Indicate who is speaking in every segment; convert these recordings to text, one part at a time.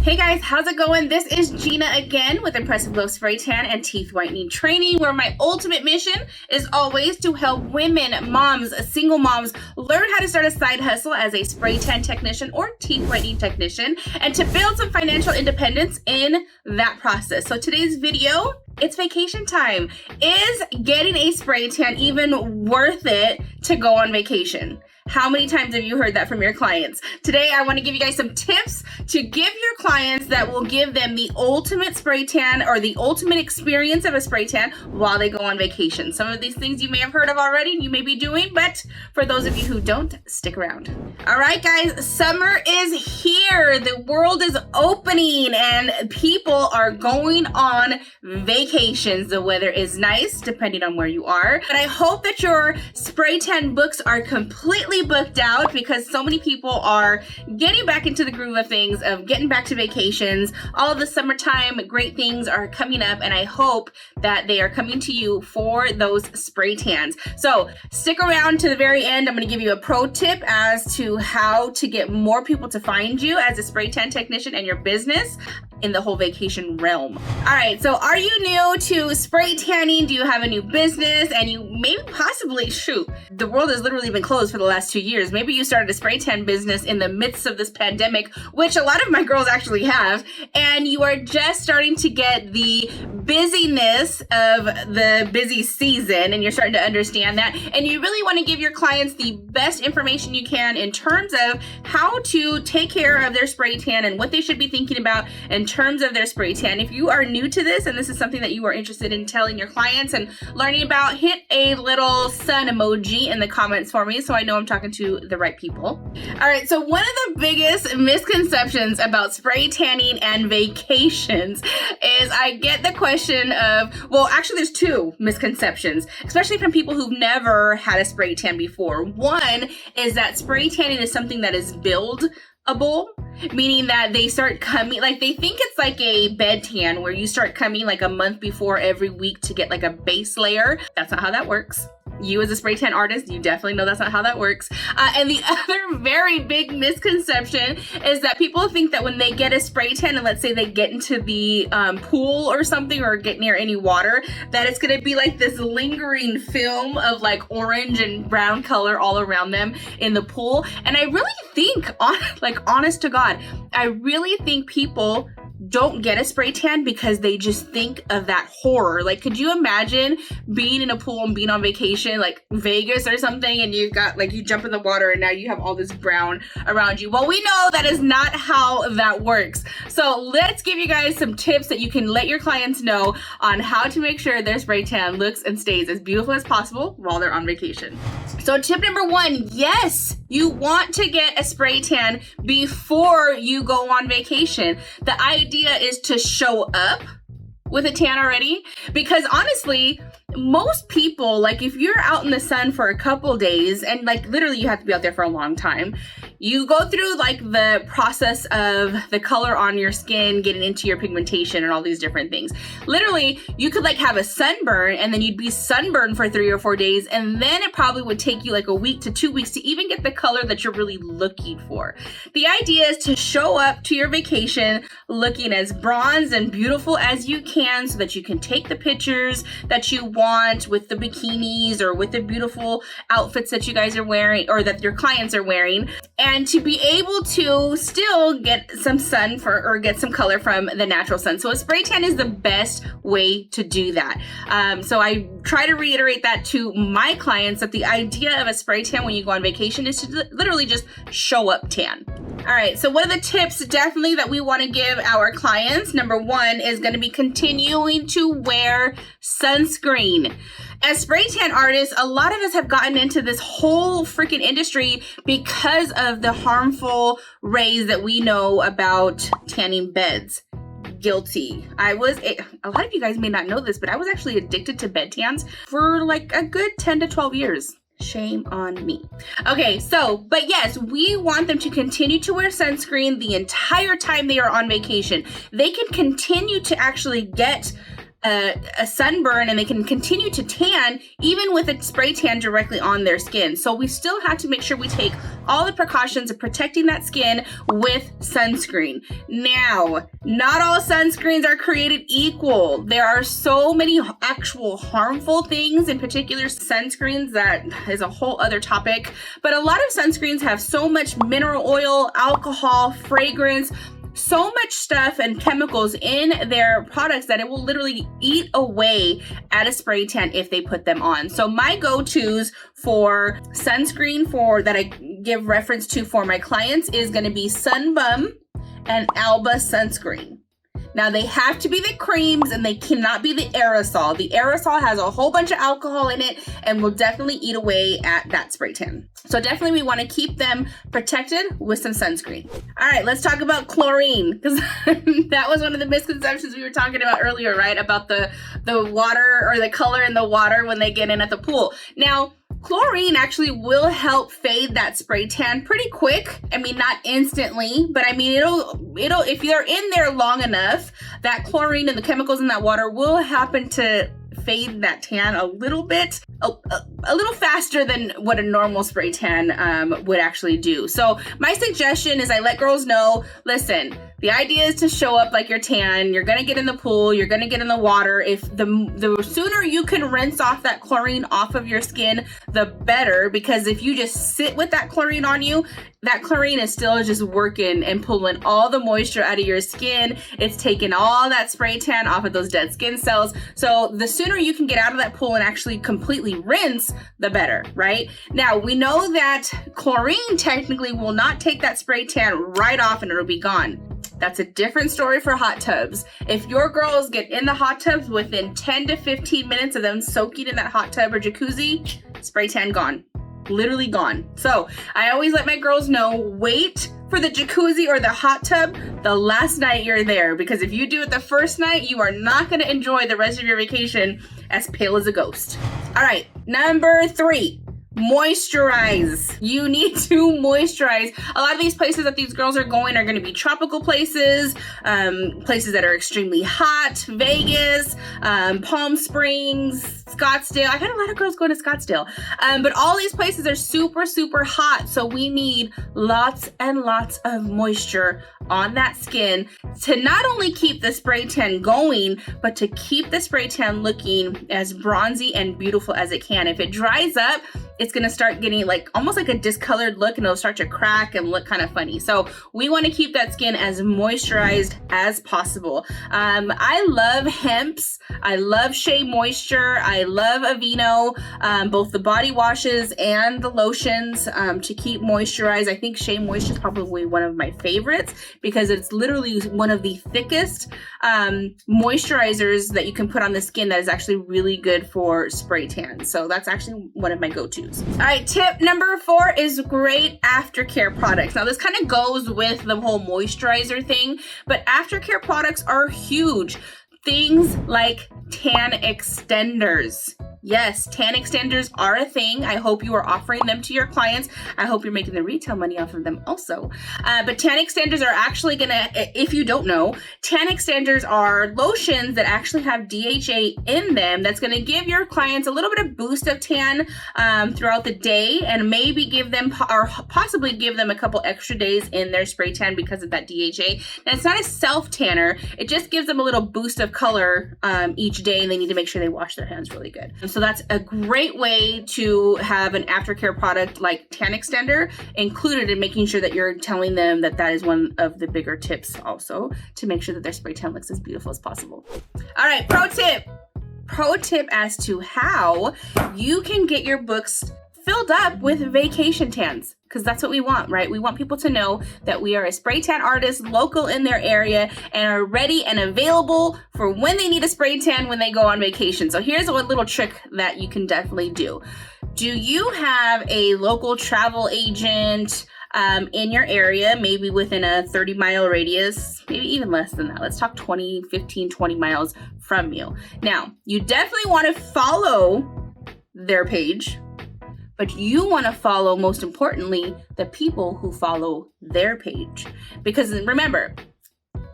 Speaker 1: Hey guys, how's it going? This is Gina again with Impressive Glow Spray Tan and Teeth Whitening Training, where my ultimate mission is always to help women, moms, single moms learn how to start a side hustle as a spray tan technician or teeth whitening technician and to build some financial independence in that process. So today's video, it's vacation time. Is getting a spray tan even worth it to go on vacation? How many times have you heard that from your clients? Today, I want to give you guys some tips to give your clients that will give them the ultimate spray tan or the ultimate experience of a spray tan while they go on vacation. Some of these things you may have heard of already, you may be doing, but for those of you who don't, stick around. All right, guys, summer is here. The world is opening and people are going on vacations. The weather is nice, depending on where you are. But I hope that your spray tan books are completely booked out because so many people are getting back into the groove of things, of getting back to vacations. All of the summertime great things are coming up, and I hope that they are coming to you for those spray tans. So stick around to the very end. I'm going to give you a pro tip as to how to get more people to find you as a spray tan technician and your business in the whole vacation realm. All right, so are you new to spray tanning? Do you have a new business? And you maybe possibly, the world has literally been closed for the last 2 years. Maybe you started a spray tan business in the midst of this pandemic, which a lot of my girls actually have, and you are just starting to get the busyness of the busy season, and you're starting to understand that, and you really want to give your clients the best information you can in terms of how to take care of their spray tan and what they should be thinking about in terms of their spray tan. If you are new to this and this is something that you are interested in telling your clients and learning about, hit a little sun emoji in the comments for me so I know I'm talking to the right people. All right, so one of the biggest misconceptions about spray tanning and vacations is I get the question of, well, actually there's two misconceptions, especially from people who've never had a spray tan before. One is that spray tanning is something that is buildable, meaning that they start coming, like they think it's like a bed tan where you start coming like a month before every week to get like a base layer. That's not how that works. You as a spray tan artist, you definitely know that's not how that works. And the other very big misconception is that people think that when they get a spray tan and let's say they get into the pool or something or get near any water, that it's gonna be like this lingering film of like orange and brown color all around them in the pool. And I really think, honest to God, I really think people don't get a spray tan because they just think of that horror. Like, could you imagine being in a pool and being on vacation, like Vegas or something, and you got like, you jump in the water and now you have all this brown around you? Well, we know that is not how that works. So let's give you guys some tips that you can let your clients know on how to make sure their spray tan looks and stays as beautiful as possible while they're on vacation. So tip number one, yes, you want to get a spray tan before you go on vacation. The idea is to show up with a tan already, because honestly, most people, like if you're out in the sun for a couple days and like literally you have to be out there for a long time, you go through like the process of the color on your skin getting into your pigmentation and all these different things. Literally, you could like have a sunburn and then you'd be sunburned for 3 or 4 days, and then it probably would take you like a week to 2 weeks to even get the color that you're really looking for. The idea is to show up to your vacation looking as bronzed and beautiful as you can so that you can take the pictures that you want with the bikinis or with the beautiful outfits that you guys are wearing or that your clients are wearing, and to be able to still get some sun or get some color from the natural sun. So a spray tan is the best way to do that. So I try to reiterate that to my clients, that the idea of a spray tan when you go on vacation is to literally just show up tan. All right, so one of the tips definitely that we want to give our clients, number one, is going to be continuing to wear sunscreen. As spray tan artists, a lot of us have gotten into this whole freaking industry because of the harmful rays that we know about tanning beds. Guilty. A lot of you guys may not know this, but I was actually addicted to bed tans for like a good 10 to 12 years. Shame on me. Okay, but yes, we want them to continue to wear sunscreen the entire time they are on vacation. They can continue to actually get a sunburn and they can continue to tan even with a spray tan directly on their skin. So we still have to make sure we take all the precautions of protecting that skin with sunscreen. Now, not all sunscreens are created equal. There are so many actual harmful things, in particular sunscreens, that is a whole other topic. But a lot of sunscreens have so much mineral oil, alcohol, fragrance, so much stuff and chemicals in their products that it will literally eat away at a spray tan if they put them on. So my go-tos for sunscreen that I give reference to for my clients is going to be Sunbum and Alba sunscreen. Now they have to be the creams and they cannot be the aerosol. The aerosol has a whole bunch of alcohol in it and will definitely eat away at that spray tan. So definitely we want to keep them protected with some sunscreen. All right, let's talk about chlorine, because that was one of the misconceptions we were talking about earlier, right? About the water or the color in the water when they get in at the pool. Now, chlorine actually will help fade that spray tan pretty quick. I mean, not instantly, but I mean, it'll if you're in there long enough, that chlorine and the chemicals in that water will happen to fade that tan a little bit, a little faster than what a normal spray tan would actually do. So my suggestion is I let girls know, listen, the idea is to show up like you're tan. You're going to get in the pool. You're going to get in the water. If the sooner you can rinse off that chlorine off of your skin, the better, because if you just sit with that chlorine on you, that chlorine is still just working and pulling all the moisture out of your skin. It's taking all that spray tan off of those dead skin cells. So the sooner you can get out of that pool and actually completely rinse, the better, right? Now, we know that chlorine technically will not take that spray tan right off and it'll be gone. That's a different story for hot tubs. If your girls get in the hot tubs within 10 to 15 minutes of them soaking in that hot tub or jacuzzi, spray tan gone. Literally gone. So I always let my girls know, wait for the jacuzzi or the hot tub the last night you're there, because if you do it the first night, you are not going to enjoy the rest of your vacation as pale as a ghost. All right, number 3. Moisturize. You need to moisturize. A lot of these places that these girls are going are going to be tropical places, places that are extremely hot, Vegas, Palm Springs, Scottsdale. I've had a lot of girls going to Scottsdale, but all these places are super, super hot. So we need lots and lots of moisture on that skin to not only keep the spray tan going, but to keep the spray tan looking as bronzy and beautiful as it can. If it dries up, it's going to start getting like almost like a discolored look and it'll start to crack and look kind of funny. So we want to keep that skin as moisturized as possible. I love Hemp's. I love Shea Moisture. I love Aveeno, both the body washes and the lotions to keep moisturized. I think Shea Moisture is probably one of my favorites because it's literally one of the thickest moisturizers that you can put on the skin that is actually really good for spray tan. So that's actually one of my go-tos. All right, tip number 4 is great aftercare products. Now this kind of goes with the whole moisturizer thing, but aftercare products are huge. Things like tan extenders. Yes, tan extenders are a thing. I hope you are offering them to your clients. I hope you're making the retail money off of them also. But tan extenders are actually gonna, if you don't know, tan extenders are lotions that actually have DHA in them that's gonna give your clients a little bit of boost of tan throughout the day, and maybe give them, or possibly give them a couple extra days in their spray tan because of that DHA. Now it's not a self tanner, it just gives them a little boost of color each day, and they need to make sure they wash their hands really good. So that's a great way to have an aftercare product like tan extender included in making sure that you're telling them that that is one of the bigger tips also to make sure that their spray tan looks as beautiful as possible. All right, pro tip as to how you can get your books filled up with vacation tans, because that's what we want, right? We want people to know that we are a spray tan artist local in their area and are ready and available for when they need a spray tan when they go on vacation. So here's one little trick that you can definitely do. Do you have a local travel agent in your area, maybe within a 30-mile radius, maybe even less than that? Let's talk 15, 20 miles from you. Now, you definitely want to follow their page, but you want to follow, most importantly, the people who follow their page. Because remember,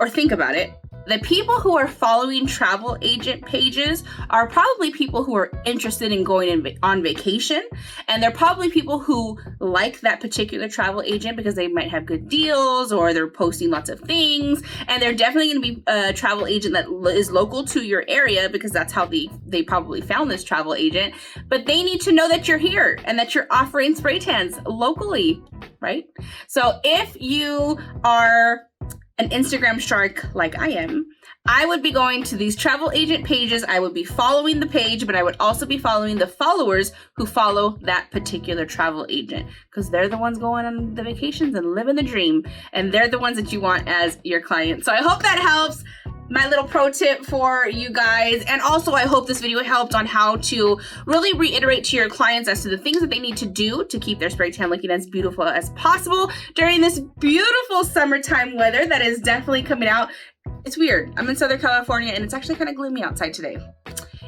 Speaker 1: or think about it, The people who are following travel agent pages are probably people who are interested in going on vacation, and they're probably people who like that particular travel agent because they might have good deals or they're posting lots of things, and they're definitely going to be a travel agent that is local to your area because that's how they probably found this travel agent. But they need to know that you're here and that you're offering spray tans locally, right? So if you are an Instagram shark like I am, I would be going to these travel agent pages. I would be following the page, but I would also be following the followers who follow that particular travel agent because they're the ones going on the vacations and living the dream, and they're the ones that you want as your client. So I hope that helps. My little pro tip for you guys. And also I hope this video helped on how to really reiterate to your clients as to the things that they need to do to keep their spray tan looking as beautiful as possible during this beautiful summertime weather that is definitely coming out. It's weird. I'm in Southern California and it's actually kind of gloomy outside today.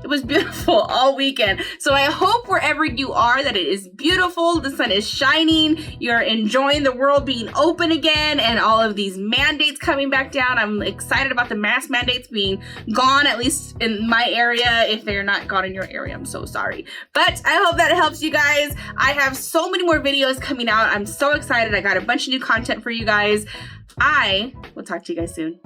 Speaker 1: It was beautiful all weekend. So I hope wherever you are that it is beautiful, the sun is shining, you're enjoying the world being open again and all of these mandates coming back down. I'm excited about the mask mandates being gone, at least in my area. If they're not gone in your area, I'm so sorry. But I hope that helps you guys. I have so many more videos coming out. I'm so excited. I got a bunch of new content for you guys. I will talk to you guys soon.